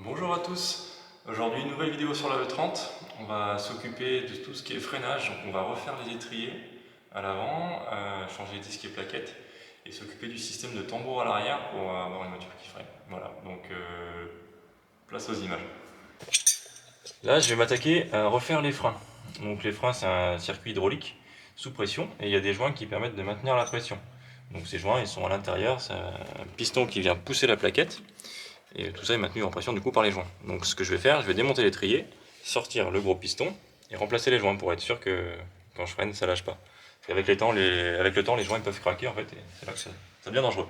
Bonjour à tous, aujourd'hui une nouvelle vidéo sur la E30. On va s'occuper de tout ce qui est freinage, donc on va refaire les étriers à l'avant, changer les disques et plaquettes et s'occuper du système de tambour à l'arrière pour avoir une voiture qui freine. Voilà, donc place aux images. Là je vais m'attaquer à refaire les freins. Donc les freins c'est un circuit hydraulique sous pression et il y a des joints qui permettent de maintenir la pression. Donc ces joints ils sont à l'intérieur, c'est un piston qui vient pousser la plaquette. Et tout ça est maintenu en pression du coup par les joints. Donc ce que je vais faire, je vais démonter l'étrier, sortir le gros piston et remplacer les joints pour être sûr que quand je freine ça lâche pas. Parce qu'avec avec le temps les joints ils peuvent craquer en fait et c'est là que ça devient dangereux.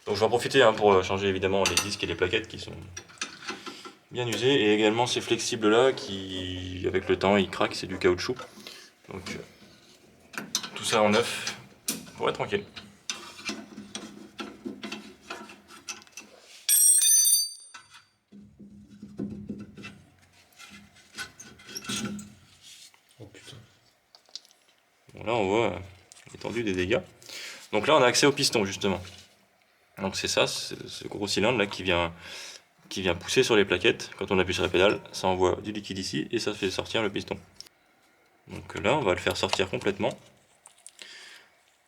Donc je vais en profiter pour changer évidemment les disques et les plaquettes qui sont bien usés et également ces flexibles là qui avec le temps ils craquent, c'est du caoutchouc. Donc tout ça en neuf pour être tranquille. Oh putain. Bon, là on voit l'étendue des dégâts. Donc là on a accès au piston justement. Donc c'est ça, ce gros cylindre là qui vient pousser sur les plaquettes. Quand on appuie sur la pédale, ça envoie du liquide ici et ça fait sortir le piston. Donc là on va le faire sortir complètement.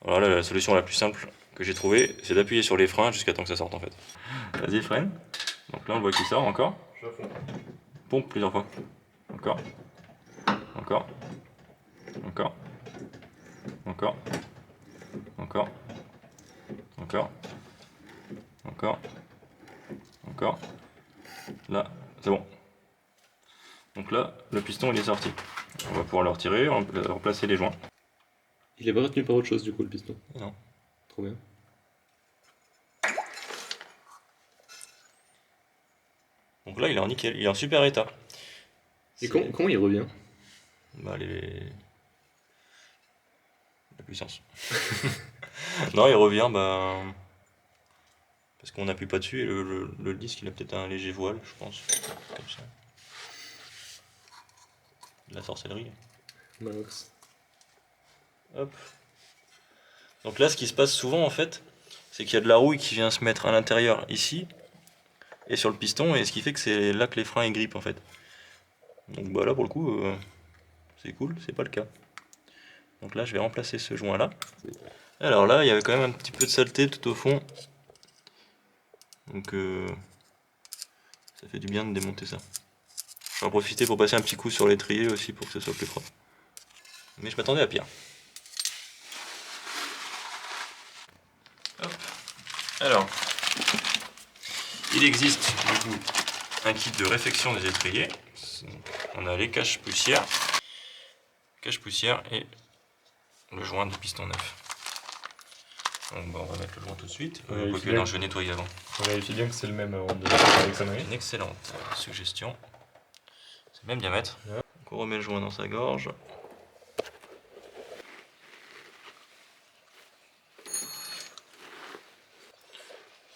Alors là la solution la plus simple que j'ai trouvée, c'est d'appuyer sur les freins jusqu'à temps que ça sorte en fait. Vas-y freine. Donc là on voit qu'il sort encore. Pompe plusieurs fois. Encore. Encore. Encore. Encore. Encore. Encore. Encore. Encore. Là, c'est bon. Donc là, le piston il est sorti. On va pouvoir le retirer, remplacer les joints. Il est pas retenu par autre chose du coup le piston. Non. Trop bien. Donc là il est en nickel, il est en super état. Et comment il revient? Bah, la puissance. Non, il revient parce qu'on n'appuie pas dessus et le disque il a peut-être un léger voile, je pense. Comme ça. De la sorcellerie. Malox. Hop. Donc là, ce qui se passe souvent en fait, c'est qu'il y a de la rouille qui vient se mettre à l'intérieur ici et sur le piston, et ce qui fait que c'est là que les freins ils grippent en fait. Donc bah là pour le coup, c'est cool, c'est pas le cas. Donc là, je vais remplacer ce joint là. Alors là, il y avait quand même un petit peu de saleté tout au fond. Donc ça fait du bien de démonter ça. Je vais en profiter pour passer un petit coup sur l'étrier aussi pour que ce soit plus propre. Mais je m'attendais à pire. Hop. Alors, il existe du coup un kit de réfection des étriers. On a les caches-poussières et le joint du piston neuf. Donc bah, on va mettre le joint tout de suite. Quoique non, je vais nettoyer avant. On vérifie bien que c'est le même avant de l'examiner. Une excellente suggestion. C'est le même diamètre. Ouais. Donc on remet le joint dans sa gorge.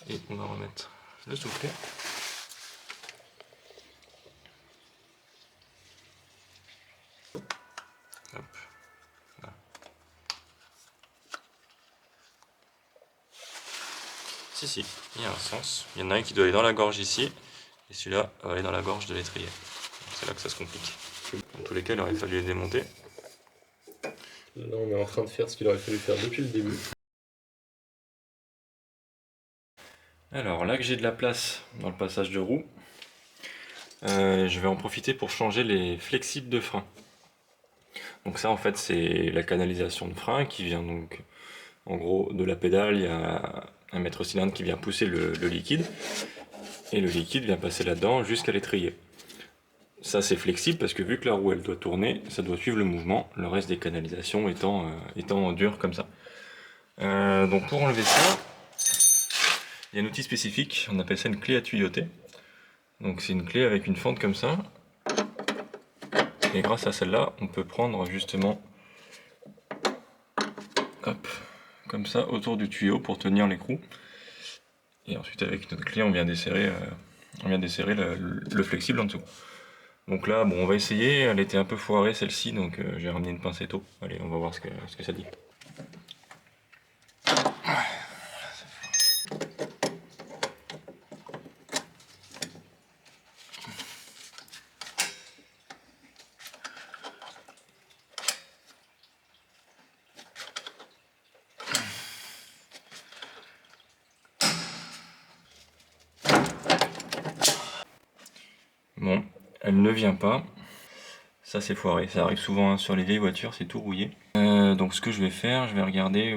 Et on va remettre le soufflet. Hop. Voilà. Si, il y a un sens. Il y en a un qui doit aller dans la gorge ici, et celui-là va aller dans la gorge de l'étrier. C'est là que ça se complique. Dans tous les cas, il aurait fallu les démonter. Là on est en train de faire ce qu'il aurait fallu faire depuis le début. Alors là que j'ai de la place dans le passage de roue, je vais en profiter pour changer les flexibles de frein. Donc ça en fait c'est la canalisation de frein qui vient donc en gros de la pédale, il y a un maître cylindre qui vient pousser le liquide et le liquide vient passer là-dedans jusqu'à l'étrier. Ça c'est flexible parce que vu que la roue elle doit tourner, ça doit suivre le mouvement, le reste des canalisations étant dur comme ça. Donc pour enlever ça, il y a un outil spécifique, on appelle ça une clé à tuyauter. Donc c'est une clé avec une fente comme ça. Et grâce à celle-là, on peut prendre justement, hop, comme ça autour du tuyau pour tenir l'écrou. Et ensuite avec notre clé, on vient desserrer le flexible en dessous. Donc là, bon, on va essayer. Elle était un peu foirée celle-ci, donc j'ai ramené une pincette. Allez, on va voir ce que ça dit. Bon, elle ne vient pas. Ça c'est foiré, ça arrive souvent hein, sur les vieilles voitures, c'est tout rouillé. Donc ce que je vais faire, je vais regarder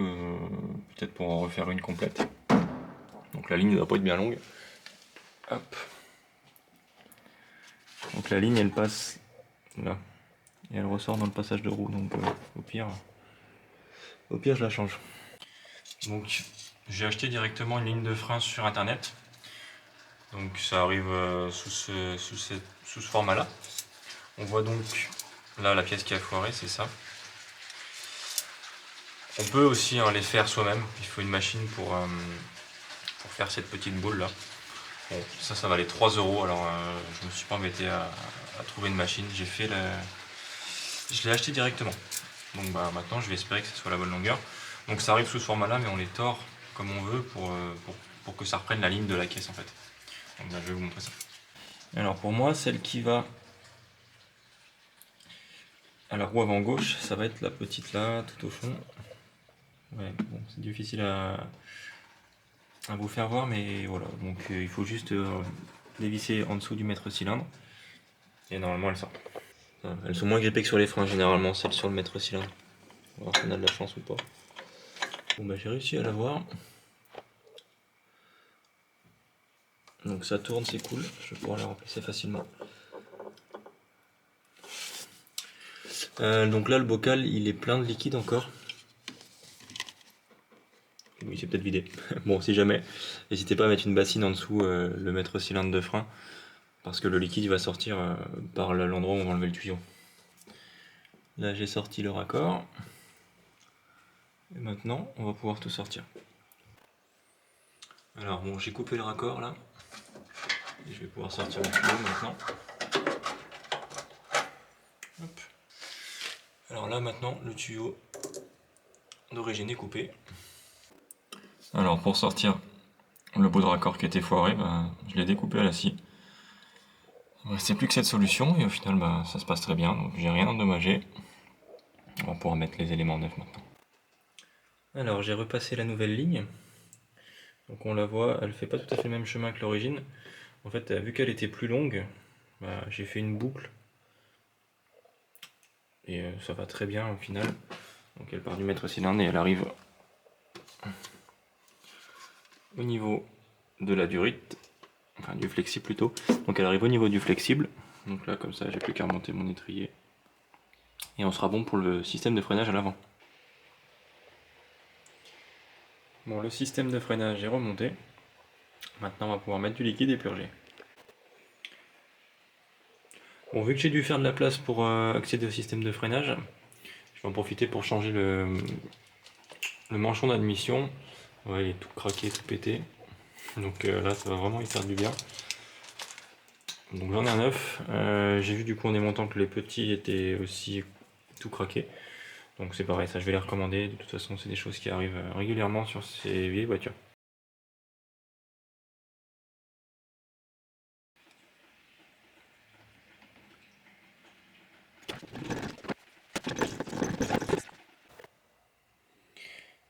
peut-être pour en refaire une complète. Donc la ligne ne doit pas être bien longue. Hop. Donc la ligne elle passe là. Et elle ressort dans le passage de roue, donc au pire je la change. Donc j'ai acheté directement une ligne de frein sur internet. Donc ça arrive sous ce format là. On voit donc là la pièce qui a foiré, c'est ça. On peut aussi hein, les faire soi-même, il faut une machine pour faire cette petite boule là. Bon, ça valait 3 €, alors je me suis pas embêté à trouver une machine, je l'ai acheté directement. Donc bah, maintenant je vais espérer que ce soit la bonne longueur. Donc ça arrive sous ce format là, mais on les tord comme on veut pour que ça reprenne la ligne de la caisse en fait. Donc là, je vais vous montrer ça. Alors pour moi, celle qui va à la roue avant gauche, ça va être la petite là, tout au fond. Ouais, bon, c'est difficile à vous faire voir, mais voilà. Donc il faut juste dévisser en dessous du maître cylindre. Et normalement elles sortent. Elles sont moins grippées que sur les freins généralement, celles sur le maître cylindre. On va voir si on a de la chance ou pas. Bon bah j'ai réussi à l'avoir. Donc ça tourne, c'est cool, je vais pouvoir la remplacer facilement. Donc là le bocal il est plein de liquide encore. Oui, c'est peut-être vidé. Bon, si jamais, n'hésitez pas à mettre une bassine en dessous le maître cylindre de frein, parce que le liquide il va sortir par l'endroit où on va enlever le tuyau. Là j'ai sorti le raccord. Et maintenant on va pouvoir tout sortir. Alors bon, j'ai coupé le raccord là. Et je vais pouvoir sortir le tuyau maintenant. Hop. Alors là maintenant le tuyau d'origine est coupé. Alors pour sortir le bout de raccord qui était foiré, je l'ai découpé à la scie. Il ne restait plus que cette solution et au final ça se passe très bien, donc j'ai rien endommagé. On va pouvoir mettre les éléments neufs maintenant. Alors j'ai repassé la nouvelle ligne. Donc on la voit, elle fait pas tout à fait le même chemin que l'origine. En fait, vu qu'elle était plus longue, j'ai fait une boucle. Et ça va très bien au final. Donc elle part du maître cylindre et elle arrive au niveau de la durite, enfin du flexible plutôt. Donc elle arrive au niveau du flexible. Donc là comme ça j'ai plus qu'à remonter mon étrier. Et on sera bon pour le système de freinage à l'avant. Bon, le système de freinage est remonté. Maintenant on va pouvoir mettre du liquide et purger. Bon, vu que j'ai dû faire de la place pour accéder au système de freinage, je vais en profiter pour changer le manchon d'admission. Ouais, il est tout craqué, tout pété. Donc là, ça va vraiment y faire du bien. Donc j'en ai un neuf. J'ai vu du coup en démontant que les petits étaient aussi tout craqués. Donc c'est pareil, ça je vais les recommander. De toute façon, c'est des choses qui arrivent régulièrement sur ces vieilles voitures.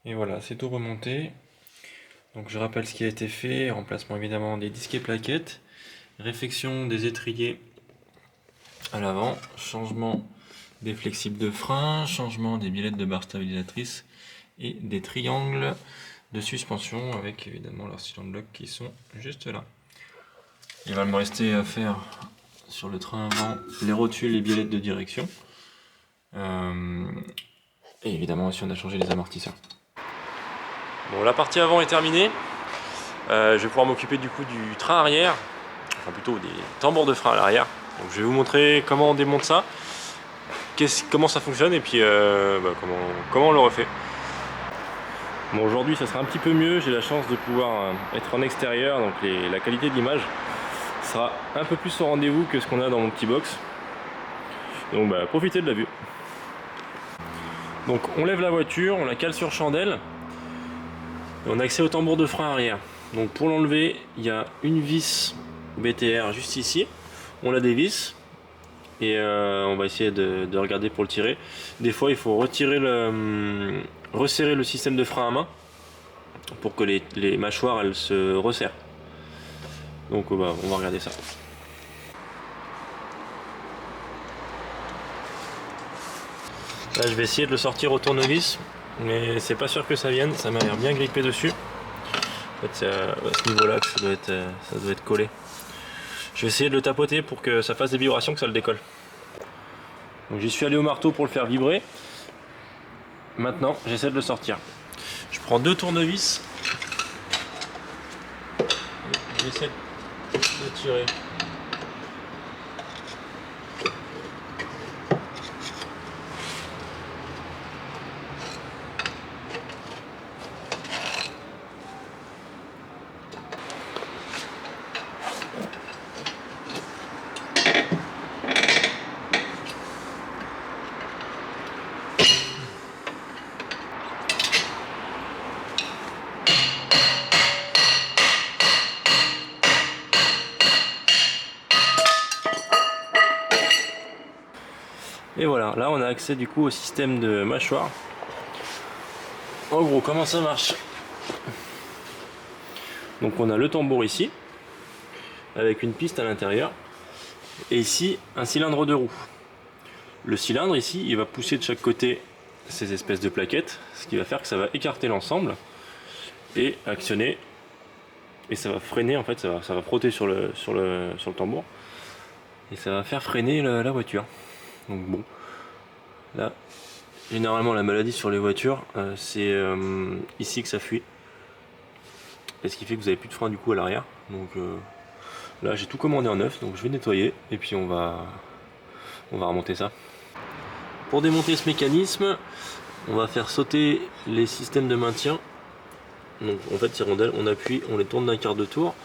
Et voilà, c'est tout remonté. Donc je rappelle ce qui a été fait, remplacement évidemment des disques et plaquettes, réfection des étriers à l'avant, changement des flexibles de frein, changement des biellettes de barre stabilisatrice et des triangles de suspension avec évidemment leurs cylindres blocs qui sont juste là. Il va me rester à faire sur le train avant les rotules et biellettes de direction. Et évidemment aussi on a changé les amortisseurs. Bon, la partie avant est terminée. Je vais pouvoir m'occuper du coup du train arrière, enfin plutôt des tambours de frein à l'arrière. Donc je vais vous montrer comment on démonte ça, comment ça fonctionne et puis comment on le refait. Bon, aujourd'hui ça sera un petit peu mieux, j'ai la chance de pouvoir être en extérieur, donc la qualité de l'image sera un peu plus au rendez-vous que ce qu'on a dans mon petit box. Donc profitez de la vue. Donc on lève la voiture, on la cale sur chandelle et on a accès au tambour de frein arrière. Donc pour l'enlever, il y a une vis BTR juste ici, on la dévisse et on va essayer de regarder pour le tirer. Des fois il faut resserrer le système de frein à main pour que les mâchoires elles se resserrent. Donc on va regarder ça. Là je vais essayer de le sortir au tournevis, mais c'est pas sûr que ça vienne, ça m'a l'air bien grippé dessus. En fait c'est à ce niveau là que ça doit être collé. Je vais essayer de le tapoter pour que ça fasse des vibrations, que ça le décolle. Donc j'y suis allé au marteau pour le faire vibrer. Maintenant j'essaie de le sortir. Je prends 2 tournevis. J'essaie de tirer. Et voilà, là on a accès du coup au système de mâchoire. En gros, comment ça marche? Donc on a le tambour ici, avec une piste à l'intérieur, et ici un cylindre de roue. Le cylindre ici, il va pousser de chaque côté ces espèces de plaquettes, ce qui va faire que ça va écarter l'ensemble et actionner, et ça va freiner en fait, ça va frotter sur le tambour, et ça va faire freiner la voiture. Donc bon, là, généralement la maladie sur les voitures, c'est ici que ça fuit. Et ce qui fait que vous n'avez plus de frein du coup à l'arrière. Donc là j'ai tout commandé en neuf, donc je vais nettoyer et puis on va remonter ça. Pour démonter ce mécanisme, on va faire sauter les systèmes de maintien. Donc en fait ces rondelles, on appuie, on les tourne d'un quart de tour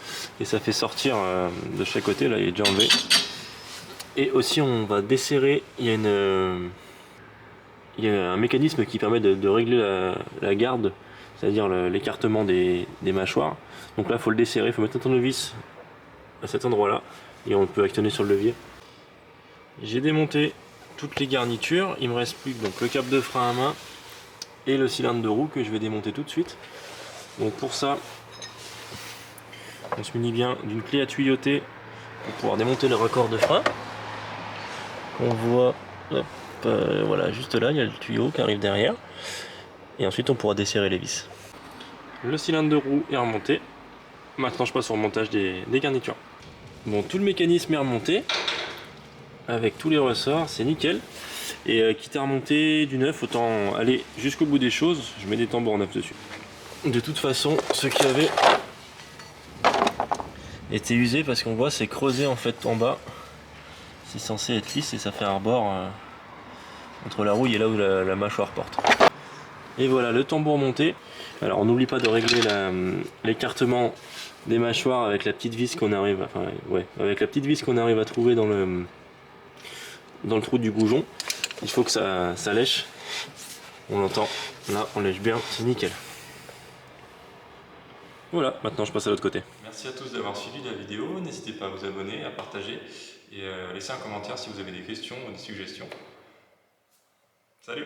et ça fait sortir de chaque côté. Là il est déjà enlevé. Et aussi on va desserrer, il y a un mécanisme qui permet de régler la garde, c'est-à-dire l'écartement des mâchoires. Donc là il faut le desserrer, il faut mettre un tournevis à cet endroit là et on peut actionner sur le levier. J'ai démonté toutes les garnitures, il me reste plus que donc le câble de frein à main et le cylindre de roue que je vais démonter tout de suite. Donc pour ça, on se munit bien d'une clé à tuyauter pour pouvoir démonter le raccord de frein. On voit, hop, voilà, juste là, il y a le tuyau qui arrive derrière. Et ensuite, on pourra desserrer les vis. Le cylindre de roue est remonté. Maintenant, je passe au remontage des garnitures. Bon, tout le mécanisme est remonté avec tous les ressorts, c'est nickel. Et quitte à remonter du neuf, autant aller jusqu'au bout des choses. Je mets des tambours neufs dessus. De toute façon, ce qui avait été usé, parce qu'on voit c'est creusé en fait en bas. C'est censé être lisse et ça fait un rebord entre la rouille et là où la mâchoire porte. Et voilà le tambour monté. Alors on n'oublie pas de régler l'écartement des mâchoires avec la petite vis qu'on arrive, avec la petite vis qu'on arrive à trouver dans le trou du goujon. Il faut que ça lèche. On l'entend. Là on lèche bien, c'est nickel. Voilà, maintenant je passe à l'autre côté. Merci à tous d'avoir suivi la vidéo. N'hésitez pas à vous abonner, à partager et laisser un commentaire si vous avez des questions ou des suggestions. Salut!